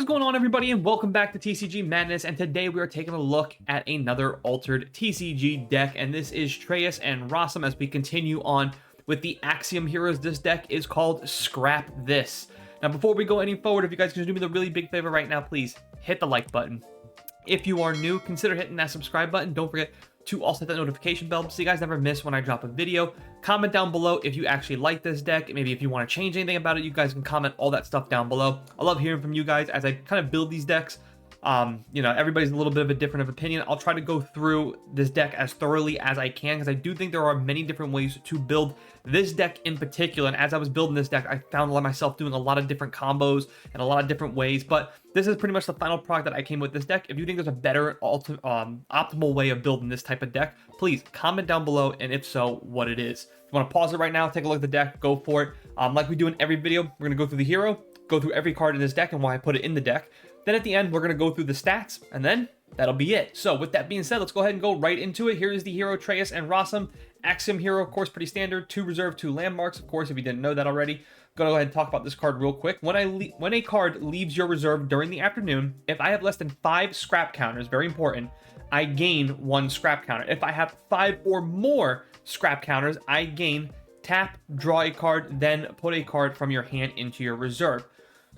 going on, everybody, and welcome back to TCG Madness. And today we are taking a look at another altered TCG deck, and this is Treyst and Rossum as we continue on with the Axiom Heroes. This deck is called Scrap This. Now, before we go any forward, if you guys can do me the really big favor right now, please hit the like button. If you are new, consider hitting that subscribe button. Don't forget to also hit that notification bell so you guys never miss when I drop a video. Comment down below if you actually like this deck. Maybe if you want to change anything about it, you guys can comment all that stuff down below. I love hearing from you guys as I kind of build these decks. You know, everybody's a little bit of a different opinion. I'll try to go through this deck as thoroughly as I can because I do think there are many different ways to build this deck in particular. And as I was building this deck, I found myself doing a lot of different combos and a lot of different ways. But this is pretty much the final product that I came with this deck. If you think there's a better optimal way of building this type of deck, please comment down below, and if so, what it is. If you want to pause it right now, take a look at the deck, go for it. Like we do in every video, we're going to go through the hero, go through every card in this deck and why I put it in the deck. Then at the end, we're going to go through the stats, and then that'll be it. So with that being said, let's go ahead and go right into it. Here is the hero, Treyst and Rossum. Axiom hero, of course, pretty standard. 2 reserve, 2 landmarks, of course, if you didn't know that already. Gonna go ahead and talk about this card real quick. When a card leaves your reserve during the afternoon, if I have less than 5 scrap counters, very important, I gain 1 scrap counter. If I have 5 or more scrap counters, I gain tap, draw a card, then put a card from your hand into your reserve.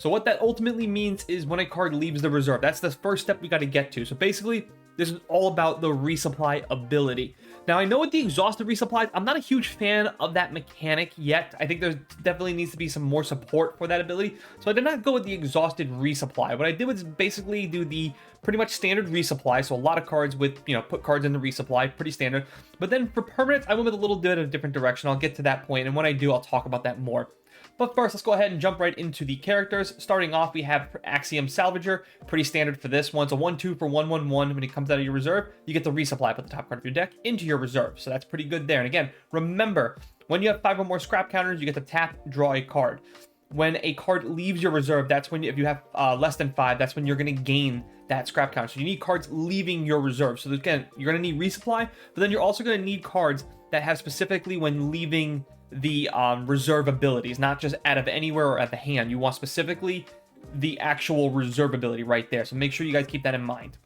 So what that ultimately means is when a card leaves the reserve, that's the first step we got to get to. So basically, this is all about the resupply ability. Now, I know with the exhausted resupplies, I'm not a huge fan of that mechanic yet. I think there definitely needs to be some more support for that ability. So I did not go with the exhausted resupply. What I did was basically do the pretty much standard resupply. So a lot of cards with, put cards in the resupply, pretty standard. But then for permanents, I went with a little bit of a different direction. I'll get to that point, and when I do, I'll talk about that more. But first, let's go ahead and jump right into the characters. Starting off, we have Axiom Salvager. Pretty standard for this one. It's a 1/2 for 1/1/1. When it comes out of your reserve, you get the resupply, put the top card of your deck into your reserve. So that's pretty good there. And again, remember, when you have 5 or more scrap counters, you get to tap, draw a card. When a card leaves your reserve, that's when, if you have less than 5, that's when you're going to gain that scrap counter. So you need cards leaving your reserve. So again, you're going to need resupply, but then you're also going to need cards that have specifically when leaving the reserve abilities, not just out of anywhere or at the hand. You want specifically the actual reserve ability right there. So make sure you guys keep that in mind.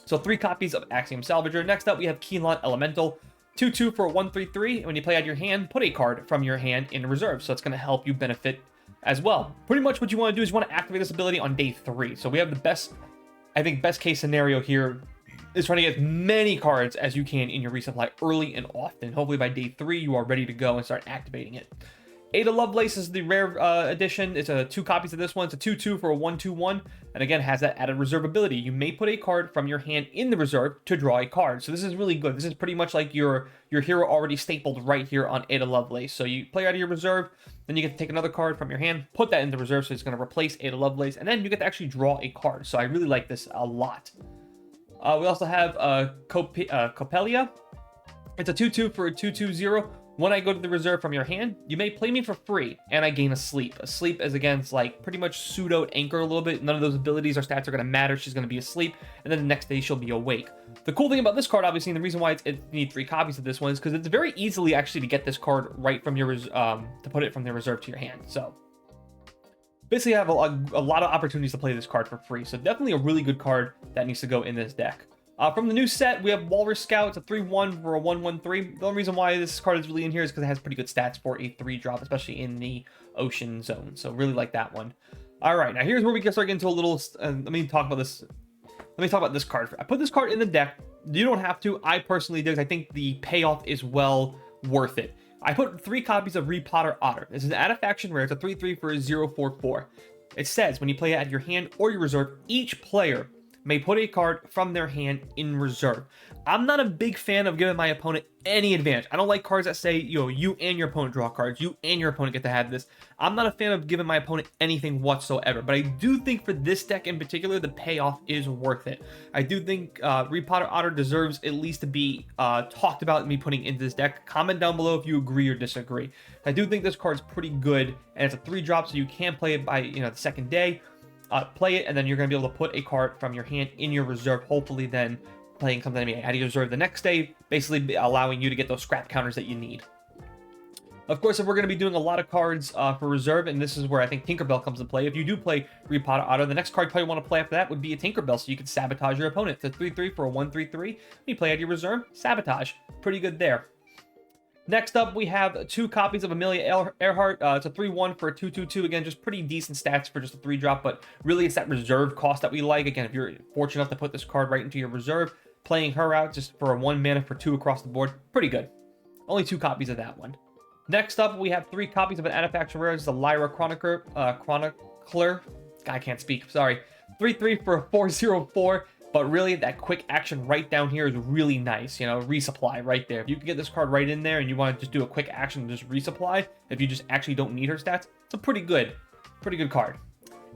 So 3 copies of Axiom Salvager. Next up, we have Keylon Elemental. 2/2 for 1/3/3. When you play out your hand, put a card from your hand in reserve. So it's going to help you benefit as well. Pretty much what you want to do is you want to activate this ability on day 3. So we have the best case scenario here is trying to get as many cards as you can in your resupply early and often. Hopefully by day 3, you are ready to go and start activating it. Ada Lovelace is the rare edition. It's 2 copies of this one. It's a 2/2 for a 1/2/1. And again, has that added reserve ability. You may put a card from your hand in the reserve to draw a card. So this is really good. This is pretty much like your hero already stapled right here on Ada Lovelace. So you play out of your reserve, then you get to take another card from your hand, put that in the reserve, so it's going to replace Ada Lovelace, and then you get to actually draw a card. So I really like this a lot. We also have Copelia. It's a 2/2 for a 2/2/0. When I go to the reserve from your hand, you may play me for free, and I gain a sleep. A sleep is against like pretty much pseudo anchor a little bit. None of those abilities or stats are going to matter. She's going to be asleep, and then the next day she'll be awake. The cool thing about this card, obviously, and the reason why you need 3 copies of this one is because it's very easily actually to get this card right from your to put it from the reserve to your hand. So basically, I have a lot of opportunities to play this card for free. So definitely a really good card that needs to go in this deck. From the new set, we have Walrus Scout. It's a 3/1 for a 1/1/3. The only reason why this card is really in here is because it has pretty good stats for a 3-drop, especially in the ocean zone. So really like that one. All right, now here's where we can start getting into a little. Let me talk about this. Let me talk about this card. I put this card in the deck. You don't have to. I personally did because I think the payoff is well worth it. I put 3 copies of Replotter Otter. This is an out of faction rare. It's a 3/3 for a 0/4/4. It says when you play it out of your hand or your reserve, each player may put a card from their hand in reserve. I'm not a big fan of giving my opponent any advantage. I don't like cards that say, you and your opponent draw cards. You and your opponent get to have this. I'm not a fan of giving my opponent anything whatsoever. But I do think for this deck in particular, the payoff is worth it. I do think Replotter Otter deserves at least to be talked about and me putting into this deck. Comment down below if you agree or disagree. I do think this card's pretty good, and it's a 3-drop, so you can play it by the second day. Play it, and then you're going to be able to put a card from your hand in your reserve, hopefully then playing something out of your reserve the next day, basically allowing you to get those scrap counters that you need. Of course, if we're going to be doing a lot of cards for reserve, and this is where I think Tinkerbell comes into play, if you do play Repot Auto, the next card you probably want to play after that would be a Tinkerbell, so you can sabotage your opponent. It's a 3/3 for a 1/3/3. When you play out your reserve, sabotage. Pretty good there. Next up, we have 2 copies of Amelia Earhart. It's a 3/1 for a 2/2/2. Again, just pretty decent stats for just a 3-drop, but really it's that reserve cost that we like. Again, if you're fortunate enough to put this card right into your reserve, playing her out just for a 1 mana for 2 across the board, pretty good. Only 2 copies of that one. Next up, we have 3 copies of an Artifact Rare. This is a Lyra Chronicler. I can't speak, sorry. 3/3 for a 4/0/4. But really, that quick action right down here is really nice. You know, resupply right there. If you can get this card right in there and you want to just do a quick action and just resupply, if you just actually don't need her stats, it's a pretty good card.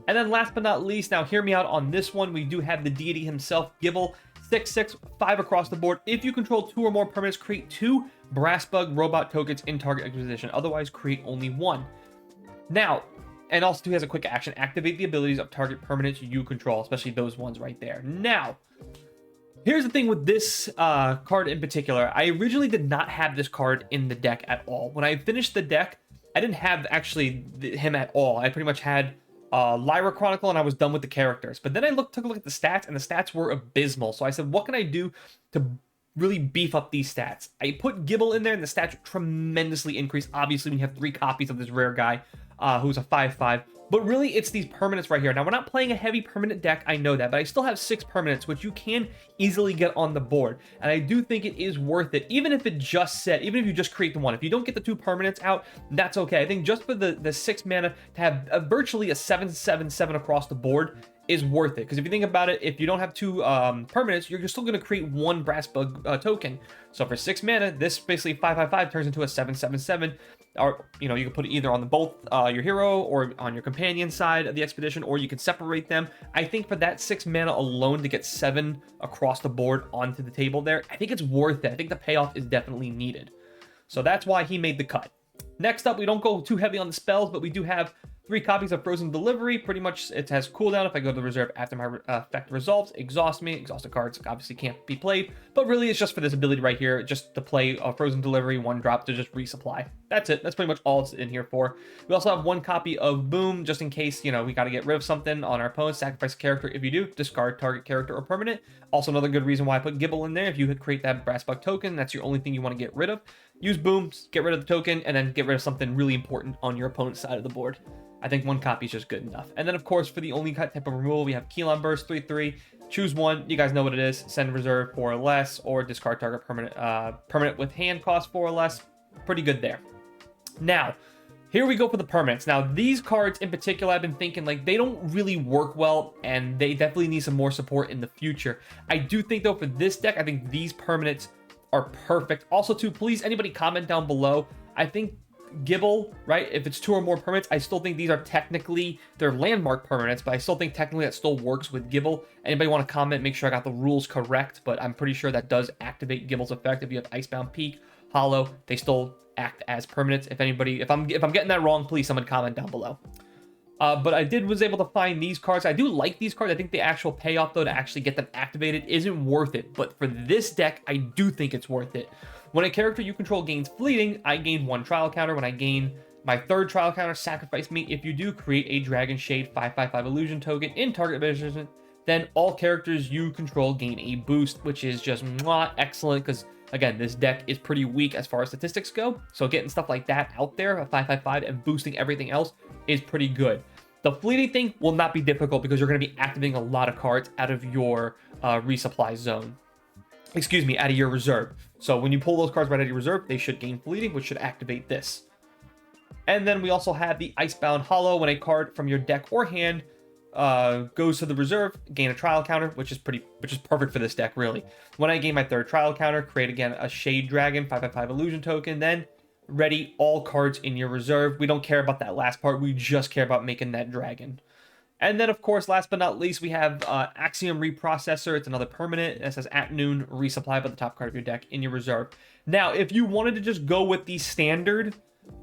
And then last but not least, now hear me out on this one. We do have the deity himself, Gibble. 6/6, 5 across the board. If you control 2 or more permanents, create 2 Brassbug robot tokens in target position. Otherwise, create only 1. Now, and also 2 has a quick action. Activate the abilities of target permanents you control, especially those ones right there. Now, here's the thing with this card in particular. I originally did not have this card in the deck at all. When I finished the deck, I didn't have actually him at all. I pretty much had Lyra Chronicle, and I was done with the characters. But then I took a look at the stats, and the stats were abysmal. So I said, what can I do to really beef up these stats? I put Gibble in there, and the stats tremendously increased. Obviously, when you have 3 copies of this rare guy, who's a 5/5. But really, it's these permanents right here. Now, we're not playing a heavy permanent deck, I know that, but I still have 6 permanents, which you can easily get on the board. And I do think it is worth it, even if it just said, even if you just create the 1. If you don't get the 2 permanents out, that's okay. I think just for the 6 mana to have virtually a 7/7/7 across the board is worth it. Because if you think about it, if you don't have 2 permanents, you're still going to create 1 Brassbug token. So for 6 mana, this basically 5/5 turns into a 7/7/7. Or, you know, you can put it either on both your hero or on your companion side of the expedition, or you can separate them. I think for that 6 mana alone to get 7 across the board onto the table there, I think it's worth it. I think the payoff is definitely needed. So that's why he made the cut. Next up, we don't go too heavy on the spells, but we do have 3 copies of Frozen Delivery. Pretty much it has cooldown. If I go to the reserve after my effect resolves, exhaust me. Exhausted cards obviously can't be played, but really it's just for this ability right here, just to play a Frozen Delivery 1 drop to just resupply. That's it. That's pretty much all it's in here for. We also have 1 copy of Boom, just in case, you know, we got to get rid of something on our opponent. Sacrifice a character. If you do, discard target character or permanent. Also another good reason why I put Gibble in there. If you create that Brassbug token, that's your only thing you want to get rid of. Use Boom, get rid of the token, and then get rid of something really important on your opponent's side of the board. I think 1 copy is just good enough. And then, of course, for the only type of removal, we have Keylon Burst, 3/3. Choose 1. You guys know what it is. Send reserve 4 or less, or discard target permanent with hand cost 4 or less. Pretty good there. Now, here we go for the permanents. Now, these cards in particular, I've been thinking, like, they don't really work well, and they definitely need some more support in the future. I do think, though, for this deck, I think these permanents are perfect. Also, too, please, anybody comment down below. I think Gibble, right? If it's 2 or more permanents, I still think these are technically, they're landmark permanents, but I still think technically that still works with Gibble. Anybody want to comment, make sure I got the rules correct, but I'm pretty sure that does activate Gibble's effect. If you have Icebound Peak, Hollow, they still act as permanents. If I'm getting that wrong, please someone comment down below. But I was able to find these cards. I do like these cards. I think the actual payoff, though, to actually get them activated isn't worth it. But for this deck, I do think it's worth it. When a character you control gains fleeting, I gain 1 trial counter. When I gain my 3rd trial counter, sacrifice me. If you do, create a Dragon Shade 5/5/5 illusion token in target position. Then all characters you control gain a boost, which is just excellent because, again, this deck is pretty weak as far as statistics go. So getting stuff like that out there, a 5/5/5, and boosting everything else is pretty good. The fleeting thing will not be difficult because you're going to be activating a lot of cards out of your resupply zone. Excuse me, out of your reserve. So when you pull those cards right out of your reserve, they should gain fleeting, which should activate this. And then we also have the Icebound Hollow. When a card from your deck or hand goes to the reserve, gain a trial counter, which is perfect for this deck, really. When I gain my 3rd trial counter, create again a Shade Dragon 5/5 illusion token, then ready all cards in your reserve. We don't care about that last part. We just care about making that dragon. And then, of course, last but not least, we have Axiom Reprocessor. It's another permanent. It says at noon, resupply by the top card of your deck in your reserve. Now, if you wanted to just go with the standard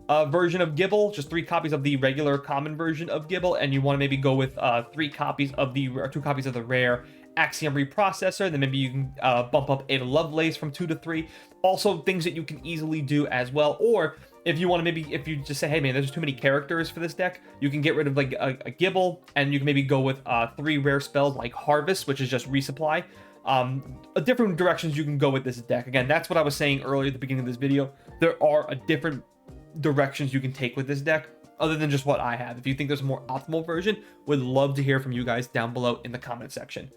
version of Gibble, just 3 copies of the regular common version of Gibble, and you want to maybe go with 2 copies of the rare Axiom Reprocessor, then maybe you can bump up Ada Lovelace from 2 to 3. Also, things that you can easily do as well. Or if you want to maybe, if you just say, hey man, there's too many characters for this deck, you can get rid of like a Gibble, and you can maybe go with 3 rare spells like Harvest, which is just resupply. Different directions you can go with this deck. Again, that's what I was saying earlier at the beginning of this video. There are different directions you can take with this deck, other than just what I have. If you think there's a more optimal version, would love to hear from you guys down below in the comment section.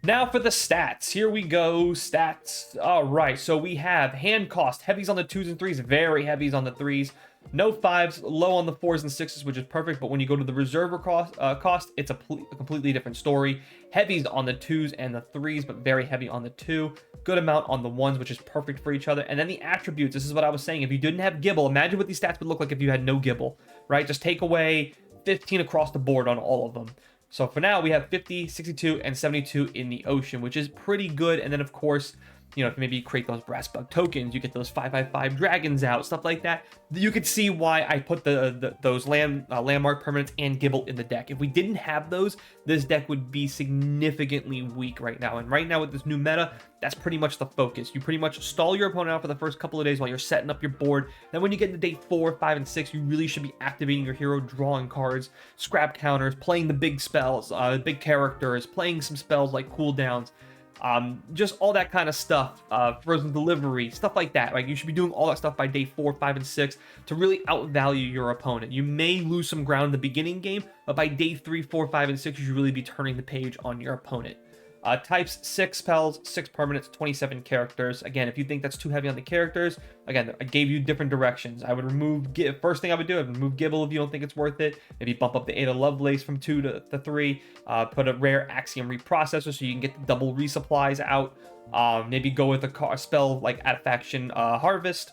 Now for the stats. Here we go. Stats. All right. So we have hand cost. Heavies on the 2s and 3s. Very heavies on the 3s. No 5s. Low on the 4s and 6s, which is perfect. But when you go to the reserve cost, it's a completely different story. Heavies on the 2s and the 3s, but very heavy on the 2. Good amount on the 1s, which is perfect for each other. And then the attributes. This is what I was saying. If you didn't have Gibble, imagine what these stats would look like if you had no Gibble, right? Just take away 15 across the board on all of them. So for now, we have 50, 62, and 72 in the ocean, which is pretty good. And then, of course, you know, if maybe you create those brass bug tokens, you get those 5/5 dragons out, stuff like that. You could see why I put those landmark permanents and Gibble in the deck. If we didn't have those, this deck would be significantly weak right now. And right now with this new meta, that's pretty much the focus. You pretty much stall your opponent out for the first couple of days while you're setting up your board. Then when you get into day 4, 5, and 6, you really should be activating your hero, drawing cards, scrap counters, playing the big spells, big characters, playing some spells like cooldowns. Just all that kind of stuff, frozen delivery, stuff like that. Like, you should be doing all that stuff by day 4, 5, and 6 to really outvalue your opponent. You may lose some ground in the beginning game, but by day 3, 4, 5, and 6, you should really be turning the page on your opponent. Types: 6 spells, 6 permanents, 27 characters. Again, if you think that's too heavy on the characters, again, I gave you different directions. I would remove, first thing I would do, I would remove Gibble if you don't think it's worth it. Maybe bump up the Ada Lovelace from 2 to 3. Put a rare Axiom Reprocessor so you can get the double resupplies out. Maybe go with a spell like Artifaction Harvest,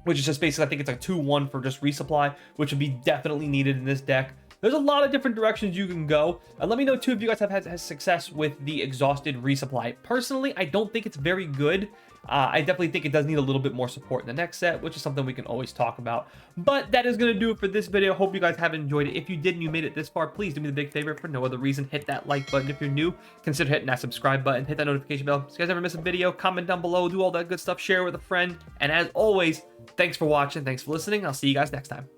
which is just basically, I think it's like 2/1 for just resupply, which would be definitely needed in this deck. There's a lot of different directions you can go. And let me know too if you guys have had success with the Exhausted resupply. Personally, I don't think it's very good. I definitely think it does need a little bit more support in the next set, which is something we can always talk about. But that is going to do it for this video. Hope you guys have enjoyed it. If you did and you made it this far, please do me the big favor. For no other reason, hit that like button. If you're new, consider hitting that subscribe button. Hit that notification bell. So you guys ever miss a video, comment down below, do all that good stuff, share with a friend. And as always, thanks for watching. Thanks for listening. I'll see you guys next time.